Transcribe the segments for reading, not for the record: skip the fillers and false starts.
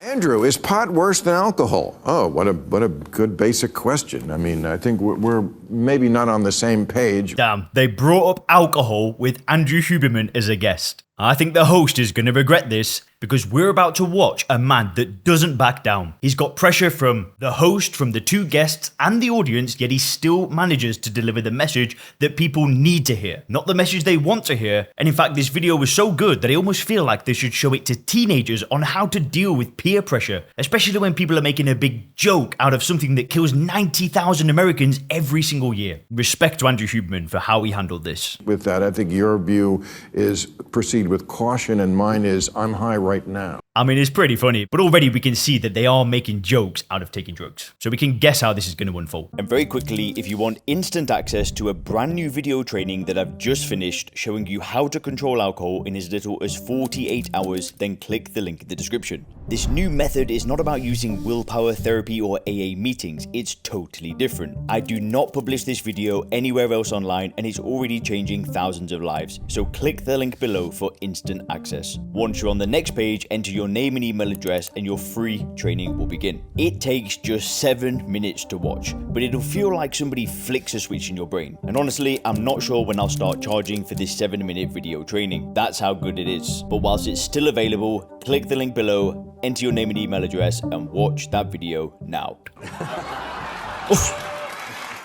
Andrew, is pot worse than alcohol? Oh, what a good basic question. I mean, I think we're maybe not on the same page. Damn, they brought up alcohol with Andrew Huberman as a guest. I think the host is going to regret this because we're about to watch a man that doesn't back down. He's got pressure from the host, from the two guests, and the audience, yet he still manages to deliver the message that people need to hear, not the message they want to hear. And in fact, this video was so good that I almost feel like they should show it to teenagers on how to deal with peer pressure, especially when people are making a big joke out of something that kills 90,000 Americans every single year. Respect to Andrew Huberman for how he handled this. With that, I think your view is proceed with caution, and mine is I'm high right now. I mean, it's pretty funny, but already we can see that they are making jokes out of taking drugs. So we can guess how this is going to unfold. And very quickly, if you want instant access to a brand new video training that I've just finished showing you how to control alcohol in as little as 48 hours, then click the link in the description. This new method is not about using willpower therapy or AA meetings, it's totally different. I do not publish this video anywhere else online and it's already changing thousands of lives. So click the link below for instant access. Once you're on the next page, enter your name and email address and your free training will begin. It takes just 7 minutes to watch, but it'll feel like somebody flicks a switch in your brain. And honestly, I'm not sure when I'll start charging for this 7-minute video training. That's how good it is. But whilst it's still available, click the link below, enter your name and email address and watch that video now.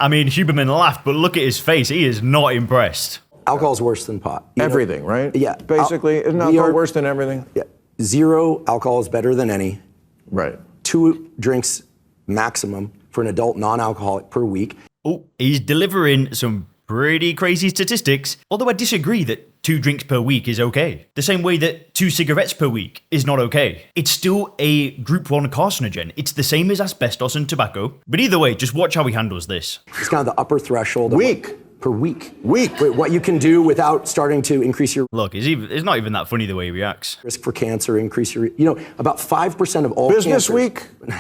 I mean, Huberman laughed, but look at his face. He is not impressed. Alcohol's worse than pot. Everything, right? Yeah. Basically, isn't alcohol worse than everything? Yeah. 0 alcohol is better than any. Right. 2 drinks maximum for an adult non-alcoholic per week. Oh, he's delivering some pretty crazy statistics, although I disagree that 2 drinks per week is okay. The same way that 2 cigarettes per week is not okay. It's still a group 1 carcinogen. It's the same as asbestos and tobacco. But either way, just watch how he handles this. It's kind of the upper threshold. Per week. Week. What you can do without starting to increase your Look, it's not even that funny the way he reacks. risk for cancer, increase your, about 5% of all Business cancers. week? We're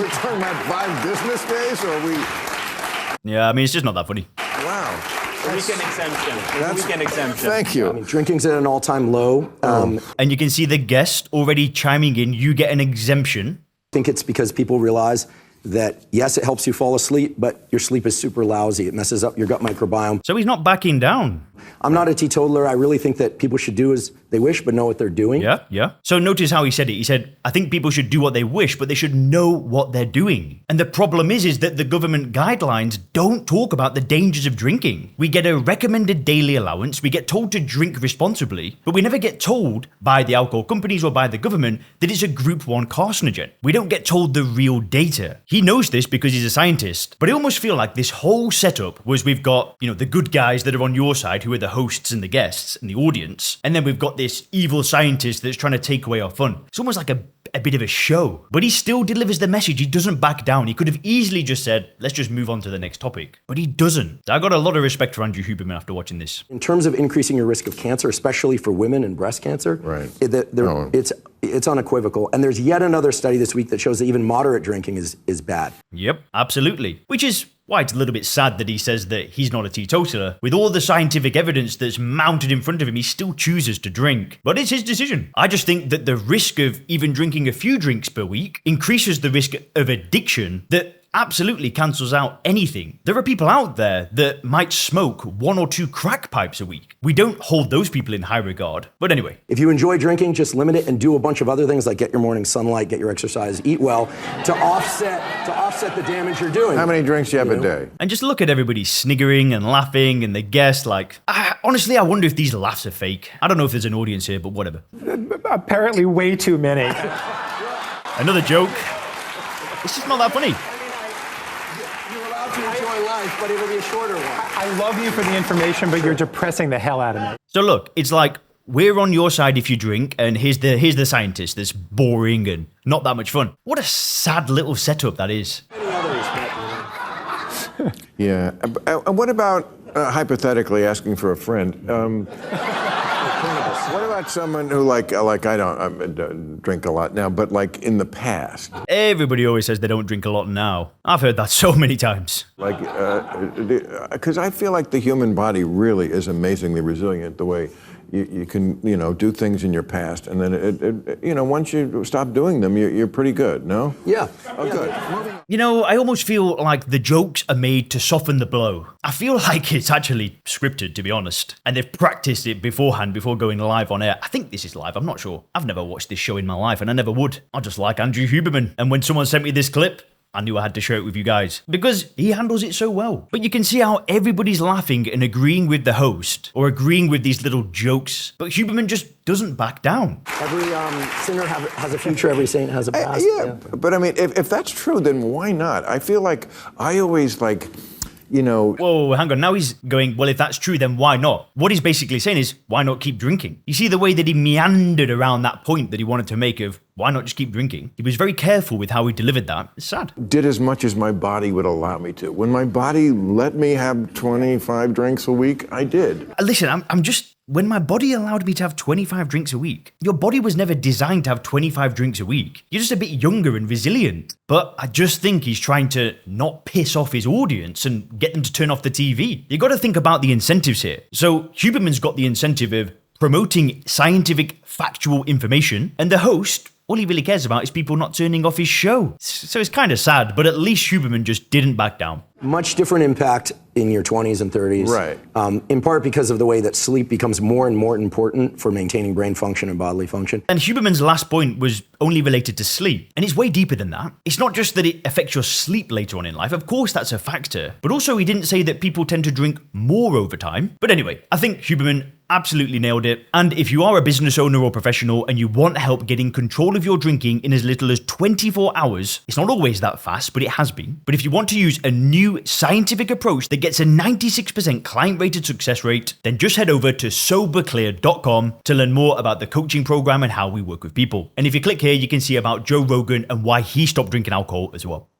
talking about 5 business days, or are we? Yeah, I mean, it's just not that funny. Wow. Weekend exemption. Weekend exemption. Thank you. I mean, drinking's at an all-time low. And you can see the guest already chiming in. You get an exemption. I think it's because people realize that, yes, it helps you fall asleep, but your sleep is super lousy. It messes up your gut microbiome. So he's not backing down. I'm not a teetotaler. I really think that people should do as they wish, but know what they're doing. Yeah. So notice how he said it. He said, I think people should do what they wish, but they should know what they're doing. And the problem is that the government guidelines don't talk about the dangers of drinking. We get a recommended daily allowance. We get told to drink responsibly, but we never get told by the alcohol companies or by the government that it's a group 1 carcinogen. We don't get told the real data. He knows this because he's a scientist, but I almost feel like this whole setup was we've got, the good guys that are on your side who are the hosts and the guests and the audience, and then we've got this evil scientist that's trying to take away our fun. It's almost like a bit of a show, but he still delivers the message. He doesn't back down. He could have easily just said, let's just move on to the next topic, but he doesn't. I got a lot of respect for Andrew Huberman after watching this. In terms of increasing your risk of cancer, especially for women and breast cancer, right. It's unequivocal. And there's yet another study this week that shows that even moderate drinking is bad. Yep, absolutely. Which is why it's a little bit sad that he says that he's not a teetotaler. With all the scientific evidence that's mounted in front of him, he still chooses to drink. But it's his decision. I just think that the risk of even drinking a few drinks per week increases the risk of addiction that absolutely cancels out anything. There are people out there that might smoke 1 or 2 crack pipes a week. We don't hold those people in high regard. But anyway. If you enjoy drinking, just limit it and do a bunch of other things like get your morning sunlight, get your exercise, eat well to offset the damage you're doing. How many drinks do you have a day? And just look at everybody sniggering and laughing and the guests like, honestly, I wonder if these laughs are fake. I don't know if there's an audience here, but whatever. Apparently way too many. Another joke. It's just not that funny. You're allowed to enjoy life, but it'll be a shorter one. I love you for the information, but you're depressing the hell out of me. So look, it's like, we're on your side if you drink, and here's the scientist that's boring and not that much fun. What a sad little setup that is. Yeah. What about, hypothetically, asking for a friend? What about someone who, I don't drink a lot now, but in the past? Everybody always says they don't drink a lot now. I've heard that so many times. Because I feel like the human body really is amazingly resilient the way you can, do things in your past, and then once you stop doing them, you're pretty good. No? Yeah. Oh, good. I almost feel like the jokes are made to soften the blow. I feel like it's actually scripted, to be honest. And they've practiced it beforehand before going live on air. I think this is live, I'm not sure. I've never watched this show in my life, and I never would. I just like Andrew Huberman. And when someone sent me this clip, I knew I had to share it with you guys because he handles it so well. But you can see how everybody's laughing and agreeing with the host or agreeing with these little jokes. But Huberman just doesn't back down. Every sinner has a future, every saint has a past. Yeah, but I mean, if that's true, then why not? I feel like I always Whoa, hang on. Now he's going, well, if that's true, then why not? What he's basically saying is, why not keep drinking? You see the way that he meandered around that point that he wanted to make of, why not just keep drinking? He was very careful with how he delivered that. It's sad. Did as much as my body would allow me to. When my body let me have 25 drinks a week, I did. Listen, when my body allowed me to have 25 drinks a week, your body was never designed to have 25 drinks a week. You're just a bit younger and resilient. But I just think he's trying to not piss off his audience and get them to turn off the TV. You got to think about the incentives here. So Huberman's got the incentive of promoting scientific, factual information, and the host, all he really cares about is people not turning off his show. So it's kind of sad, but at least Huberman just didn't back down. Much different impact in your 20s and 30s. Right. In part because of the way that sleep becomes more and more important for maintaining brain function and bodily function. And Huberman's last point was only related to sleep. And it's way deeper than that. It's not just that it affects your sleep later on in life. Of course, that's a factor. But also, he didn't say that people tend to drink more over time. But anyway, I think Huberman absolutely nailed it. And if you are a business owner or professional and you want help getting control of your drinking in as little as 24 hours, it's not always that fast, but it has been. But if you want to use a new scientific approach that gets a 96% client rated success rate, then just head over to soberclear.com to learn more about the coaching program and how we work with people. And if you click here, you can see about Joe Rogan and why he stopped drinking alcohol as well.